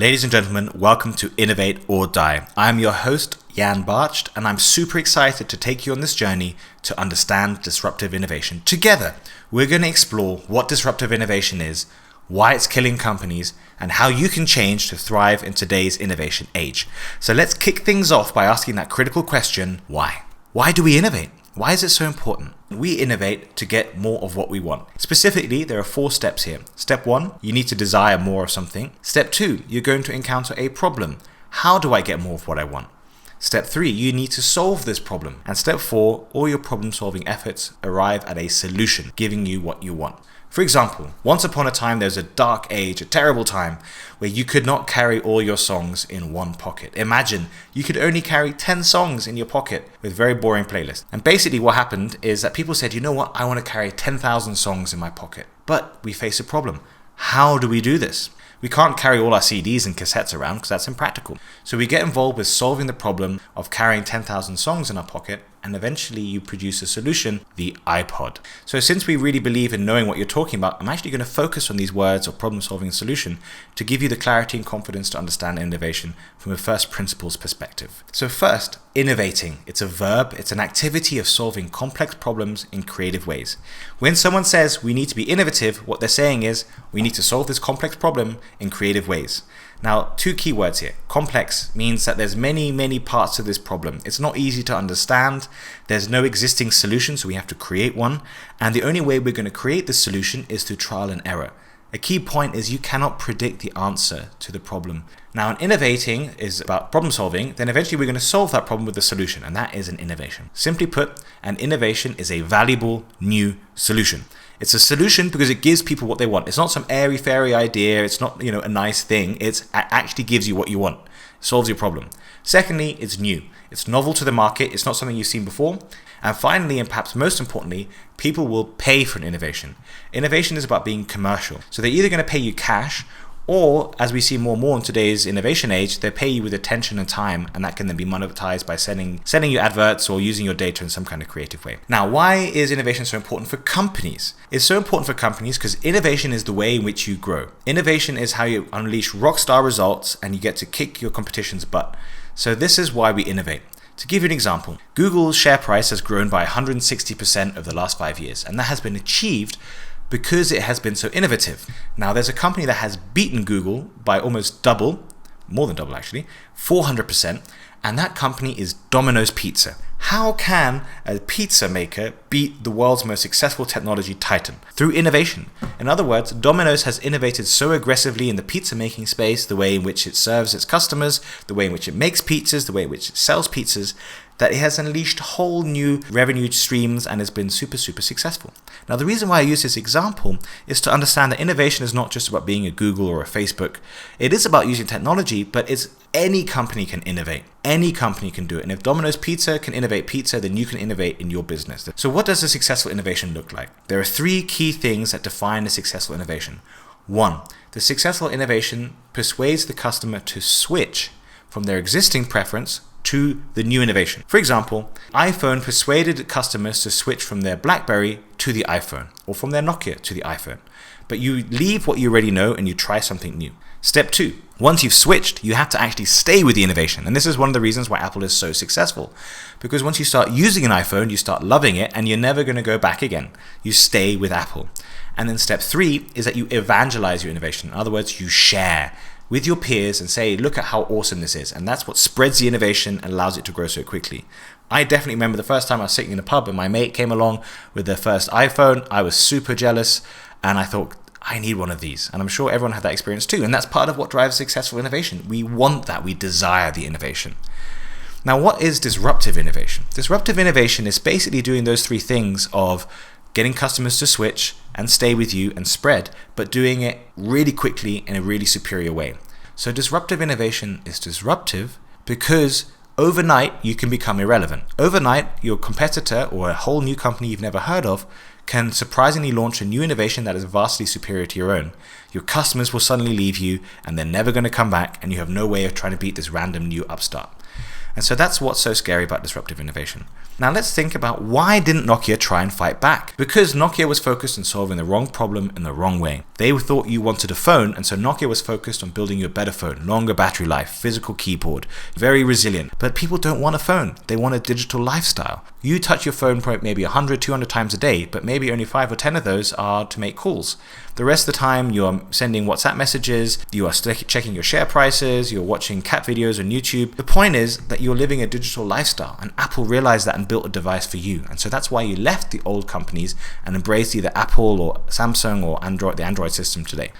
Ladies and gentlemen, welcome to Innovate or Die. I'm your host, Jan Barcht, and I'm super excited to take you on this journey to understand disruptive innovation. Together, we're going to explore what disruptive innovation is, why it's killing companies, and how you can change to thrive in today's innovation age. So let's kick things off by asking that critical question, why? Why do we innovate? Why is it so important? We innovate to get more of what we want. Specifically, there are 4 steps here. Step 1, you need to desire more of something. Step 2, you're going to encounter a problem. How do I get more of what I want? Step 3, you need to solve this problem. And step 4, all your problem-solving efforts arrive at a solution, giving you what you want. For example, once upon a time, there was a dark age, a terrible time, where you could not carry all your songs in one pocket. Imagine you could only carry 10 songs in your pocket with very boring playlists. And basically what happened is that people said, you know what, I want to carry 10,000 songs in my pocket. But we face a problem. How do we do this? We can't carry all our CDs and cassettes around because that's impractical. So we get involved with solving the problem of carrying 10,000 songs in our pocket, and eventually you produce a solution, the iPod. So since we really believe in knowing what you're talking about, I'm actually going to focus on these words of problem-solving solution to give you the clarity and confidence to understand innovation from a first principles perspective. So first, innovating. It's a verb. It's an activity of solving complex problems in creative ways. When someone says we need to be innovative, what they're saying is we need to solve this complex problem in creative ways. Now, 2 key words here. Complex means that there's many parts to this problem. It's not easy to understand. There's no existing solution, so we have to create one. And the only way we're going to create this solution is through trial and error. A key point is you cannot predict the answer to the problem. Now, innovating is about problem solving, then eventually we're going to solve that problem with a solution, and that is an innovation. Simply put, an innovation is a valuable new solution. It's a solution because it gives people what they want. It's not some airy-fairy idea. It's not, a nice thing. It actually gives you what you want. It solves your problem. Secondly, it's new. It's novel to the market. It's not something you've seen before. And finally, and perhaps most importantly, people will pay for an innovation. Innovation is about being commercial. So they're either going to pay you cash, or, as we see more and more in today's innovation age, they pay you with attention and time, and that can then be monetized by sending you adverts or using your data in some kind of creative way. Now, why is innovation so important for companies? It's so important for companies because innovation is the way in which you grow. Innovation is how you unleash rockstar results and you get to kick your competition's butt. So this is why we innovate. To give you an example, Google's share price has grown by 160% over the last 5 years, and that has been achieved because it has been so innovative. Now, there's a company that has beaten Google by almost double, more than double actually, 400%, and that company is Domino's Pizza. How can a pizza maker beat the world's most successful technology titan? Through innovation. In other words, Domino's has innovated so aggressively in the pizza making space, the way in which it serves its customers, the way in which it makes pizzas, the way in which it sells pizzas, that it has unleashed whole new revenue streams and has been super successful. Now, the reason why I use this example is to understand that innovation is not just about being a Google or a Facebook. It is about using technology, but any company can innovate. Any company can do it. And if Domino's Pizza can innovate pizza, then you can innovate in your business. So what does a successful innovation look like? There are 3 key things that define a successful innovation. 1, the successful innovation persuades the customer to switch from their existing preference to the new innovation. For example, iPhone persuaded customers to switch from their BlackBerry to the iPhone, or from their Nokia to the iPhone. But you leave what you already know and you try something new. Step 2, once you've switched, you have to actually stay with the innovation. And this is one of the reasons why Apple is so successful. Because once you start using an iPhone, you start loving it and you're never going to go back again. You stay with Apple. And then step 3 is that you evangelize your innovation. In other words, you share with your peers and say, look at how awesome this is. And that's what spreads the innovation and allows it to grow so quickly. I definitely remember the first time I was sitting in a pub and my mate came along with their first iPhone. I was super jealous and I thought, I need one of these. And I'm sure everyone had that experience too. And that's part of what drives successful innovation. We want that. We desire the innovation. Now, what is disruptive innovation? Disruptive innovation is basically doing those 3 things of getting customers to switch and stay with you and spread, but doing it really quickly in a really superior way. So disruptive innovation is disruptive because overnight you can become irrelevant. Overnight, your competitor or a whole new company you've never heard of can surprisingly launch a new innovation that is vastly superior to your own. Your customers will suddenly leave you and they're never going to come back, and you have no way of trying to beat this random new upstart. And so that's what's so scary about disruptive innovation. Now let's think about why didn't Nokia try and fight back? Because Nokia was focused on solving the wrong problem in the wrong way. They thought you wanted a phone, and so Nokia was focused on building you a better phone, longer battery life, physical keyboard, very resilient. But people don't want a phone, they want a digital lifestyle. You touch your phone maybe 100, 200 times a day, but maybe only 5 or 10 of those are to make calls. The rest of the time you're sending WhatsApp messages, you are checking your share prices, you're watching cat videos on YouTube. The point is that you're living a digital lifestyle, and Apple realized that and built a device for you. And so that's why you left the old companies and embraced either Apple or Samsung or the Android system today.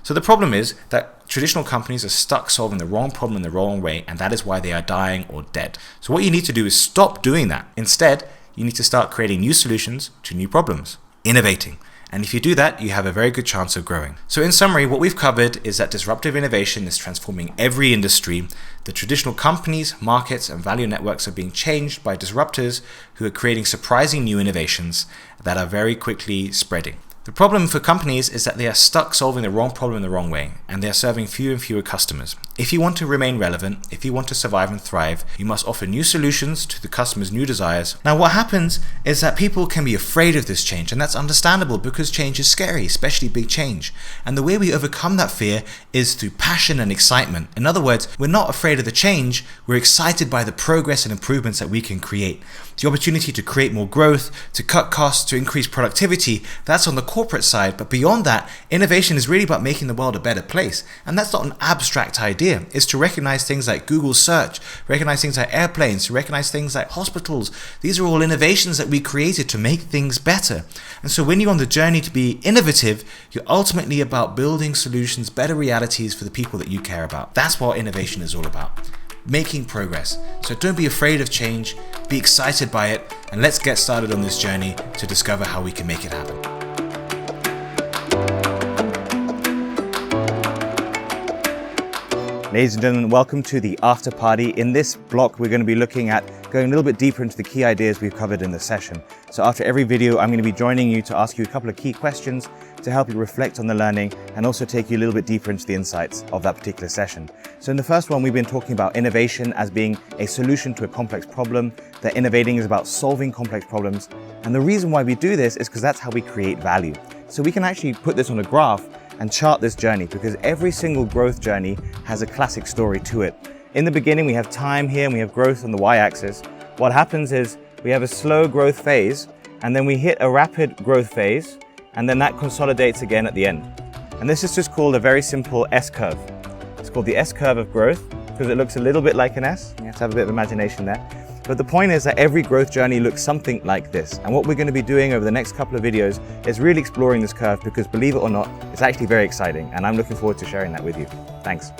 So the problem is that traditional companies are stuck solving the wrong problem in the wrong way, and that is why they are dying or dead. So what you need to do is stop doing that. Instead, you need to start creating new solutions to new problems, innovating. And if you do that, you have a very good chance of growing. So in summary, what we've covered is that disruptive innovation is transforming every industry. The traditional companies, markets, and value networks are being changed by disruptors who are creating surprising new innovations that are very quickly spreading. The problem for companies is that they are stuck solving the wrong problem in the wrong way, and they are serving fewer and fewer customers. If you want to remain relevant, if you want to survive and thrive, you must offer new solutions to the customer's new desires. Now what happens is that people can be afraid of this change, and that's understandable because change is scary, especially big change. And the way we overcome that fear is through passion and excitement. In other words, we're not afraid of the change, we're excited by the progress and improvements that we can create. The opportunity to create more growth, to cut costs, to increase productivity, that's on the corporate side. But beyond that, innovation is really about making the world a better place. And that's not an abstract idea. It's to recognize things like Google search, recognize things like airplanes, to recognize things like hospitals. These are all innovations that we created to make things better. And so when you're on the journey to be innovative, you're ultimately about building solutions, better realities for the people that you care about. That's what innovation is all about. Making progress. So don't be afraid of change, be excited by it, and let's get started on this journey to discover how we can make it happen. Ladies and gentlemen, welcome to the after party. In this block, we're going to be looking at going a little bit deeper into the key ideas we've covered in the session. So after every video, I'm going to be joining you to ask you a couple of key questions to help you reflect on the learning and also take you a little bit deeper into the insights of that particular session. So in the first one, we've been talking about innovation as being a solution to a complex problem, that innovating is about solving complex problems. And the reason why we do this is because that's how we create value. So we can actually put this on a graph and chart this journey, because every single growth journey has a classic story to it. In the beginning, we have time here and we have growth on the y-axis. What happens is we have a slow growth phase, and then we hit a rapid growth phase, and then that consolidates again at the end. And this is just called a very simple S-curve. It's called the S-curve of growth because it looks a little bit like an S. You have to have a bit of imagination there. But the point is that every growth journey looks something like this. And what we're going to be doing over the next couple of videos is really exploring this curve, because believe it or not, it's actually very exciting. And I'm looking forward to sharing that with you. Thanks.